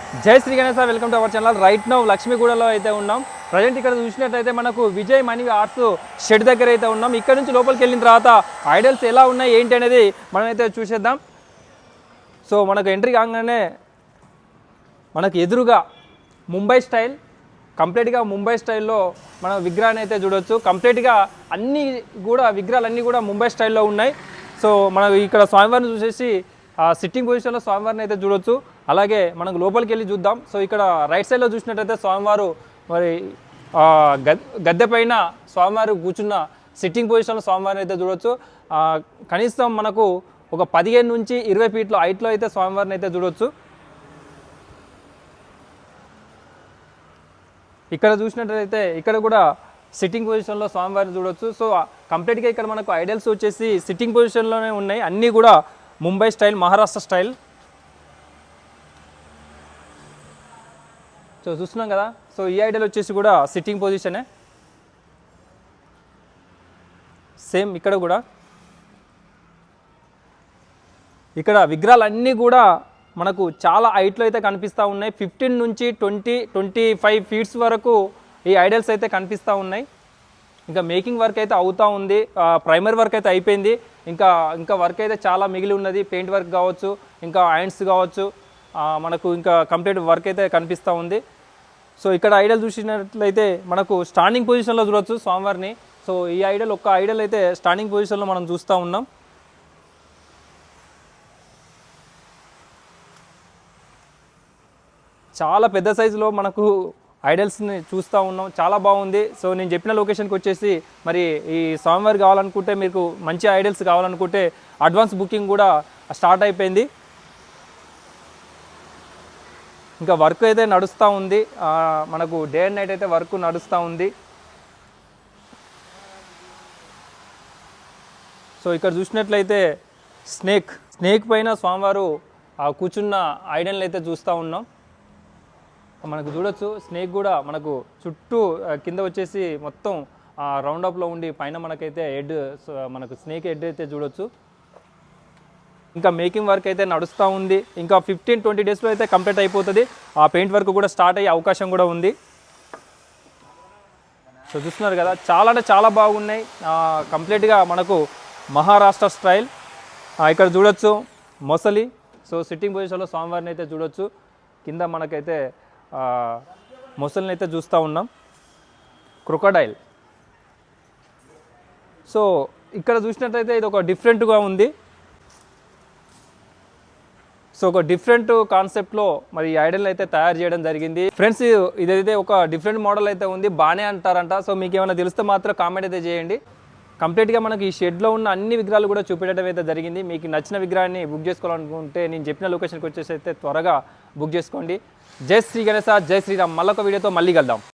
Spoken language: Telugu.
జై Shri Ganesha, welcome to our channel. Right now లక్ష్మీగూడలో అయితే ఉన్నాం. ప్రజెంట్ ఇక్కడ చూసినట్టయితే మనకు విజయ్ మనీ ఆర్ట్స్ షెడ్ దగ్గర అయితే ఉన్నాం. ఇక్కడ నుంచి లోపలికి వెళ్ళిన తర్వాత ఐడల్స్ ఎలా ఉన్నాయి ఏంటి అనేది మనమైతే చూసేద్దాం. సో మనకు ఎంట్రీ కాగానే మనకు ఎదురుగా ముంబై స్టైల్, కంప్లీట్గా ముంబై స్టైల్లో మనం విగ్రహాన్ని అయితే చూడవచ్చు. కంప్లీట్గా అన్నీ కూడా విగ్రహాలన్నీ కూడా ముంబై స్టైల్లో ఉన్నాయి. సో మనం ఇక్కడ స్వామివారిని చూసేసి సిట్టింగ్ పొజిషన్లో స్వామివారిని అయితే చూడొచ్చు. అలాగే మనకు లోపలికి వెళ్ళి చూద్దాం. సో ఇక్కడ రైట్ సైడ్లో చూసినట్టయితే స్వామివారు మరి గద్దె పైన స్వామివారు కూర్చున్న సిట్టింగ్ పొజిషన్లో స్వామివారిని అయితే చూడొచ్చు. కనీసం మనకు ఒక 15 నుంచి 20 ఫీట్ల హైట్లో అయితే స్వామివారిని అయితే చూడొచ్చు. ఇక్కడ చూసినట్లయితే ఇక్కడ కూడా సిట్టింగ్ పొజిషన్లో స్వామివారిని చూడొచ్చు. సో కంప్లీట్గా ఇక్కడ మనకు ఐడల్స్ వచ్చేసి సిట్టింగ్ పొజిషన్లోనే ఉన్నాయి. అన్నీ కూడా Mumbai style, Maharashtra style. So చూస్తున్నాం కదా. సో ఈ ఐడల్ వచ్చేసి కూడా సిట్టింగ్ పొజిషనే సేమ్. ఇక్కడ కూడా ఇక్కడ విగ్రహాలన్నీ కూడా మనకు చాలా హైట్లో అయితే కనిపిస్తూ ఉన్నాయి. 15 నుంచి 20-25 ఫీట్స్ వరకు ఈ ఐడల్స్ అయితే కనిపిస్తూ ఉన్నాయి. ఇంకా మేకింగ్ వర్క్ అయితే అవుతూ ఉంది. ప్రైమరీ వర్క్ అయితే అయిపోయింది. ఇంకా వర్క్ అయితే చాలా మిగిలి ఉన్నది. పెయింట్ వర్క్ కావచ్చు, ఇంకా ఐరన్స్ కావచ్చు, మనకు ఇంకా కంప్లీట్ వర్క్ అయితే కనిపిస్తూ ఉంది. సో ఇక్కడ ఐడల్ చూసినట్లయితే మనకు స్టాండింగ్ పొజిషన్లో చూడవచ్చు స్వామివారిని. సో ఈ ఐడల్ ఒక్క ఐడల్ అయితే స్టాండింగ్ పొజిషన్లో మనం చూస్తూ ఉన్నాం. చాలా పెద్ద సైజులో మనకు ఐడల్స్ని చూస్తూ ఉన్నాం. చాలా బాగుంది. సో నేను చెప్పిన లొకేషన్కి వచ్చేసి మరి ఈ స్వామివారి కావాలనుకుంటే, మీకు మంచి ఐడల్స్ కావాలనుకుంటే అడ్వాన్స్ బుకింగ్ కూడా స్టార్ట్ అయిపోయింది. ఇంకా వర్క్ అయితే నడుస్తూ ఉంది. మనకు డే అండ్ నైట్ అయితే వర్క్ నడుస్తూ ఉంది. సో ఇక్కడ చూసినట్లయితే స్నేక్ పైన స్వామివారు కూర్చున్న ఐడల్ని అయితే చూస్తూ ఉన్నాం. మనకు చూడొచ్చు స్నేక్ కూడా మనకు చుట్టూ కింద వచ్చేసి మొత్తం రౌండప్లో ఉండి పైన మనకైతే హెడ్, మనకు స్నేక్ హెడ్ అయితే చూడొచ్చు. ఇంకా మేకింగ్ వర్క్ అయితే నడుస్తూ ఉంది. ఇంకా 15-20 డేస్లో అయితే కంప్లీట్ అయిపోతుంది. ఆ పెయింట్ వర్క్ కూడా స్టార్ట్ అయ్యే అవకాశం కూడా ఉంది. సో చూస్తున్నారు కదా, చాలా అంటే చాలా బాగున్నాయి. కంప్లీట్గా మనకు మహారాష్ట్ర స్టైల్. ఇక్కడ చూడొచ్చు మొసలి. సో సిట్టింగ్ పొజిషన్లో స్వామివారిని అయితే చూడొచ్చు. కింద మనకైతే మొసలిని అయితే చూస్తూ ఉన్నాం. క్రొకడైల్. సో ఇక్కడ చూసినట్టయితే ఇది ఒక డిఫరెంట్గా ఉంది. సో ఒక డిఫరెంట్ కాన్సెప్ట్లో మరి ఈ ఐడల్ అయితే తయారు చేయడం జరిగింది. ఫ్రెండ్స్, ఇదైతే ఒక డిఫరెంట్ మోడల్ అయితే ఉంది. బాగానే అంటారంట. సో మీకు ఏమైనా తెలిస్తే మాత్రం కామెంట్ అయితే చేయండి. కంప్లీట్గా మనకి ఈ షెడ్లో ఉన్న అన్ని విగ్రహాలు కూడా చూపించడం అయితే జరిగింది. మీకు నచ్చిన విగ్రహాన్ని బుక్ చేసుకోవాలనుకుంటే నేను చెప్పిన లొకేషన్కి వచ్చేసి అయితే త్వరగా బుక్ చేసుకోండి. జై శ్రీ గణేశ, జై శ్రీరామ్. మళ్ళొక వీడియోతో మళ్ళీ కలుద్దాం.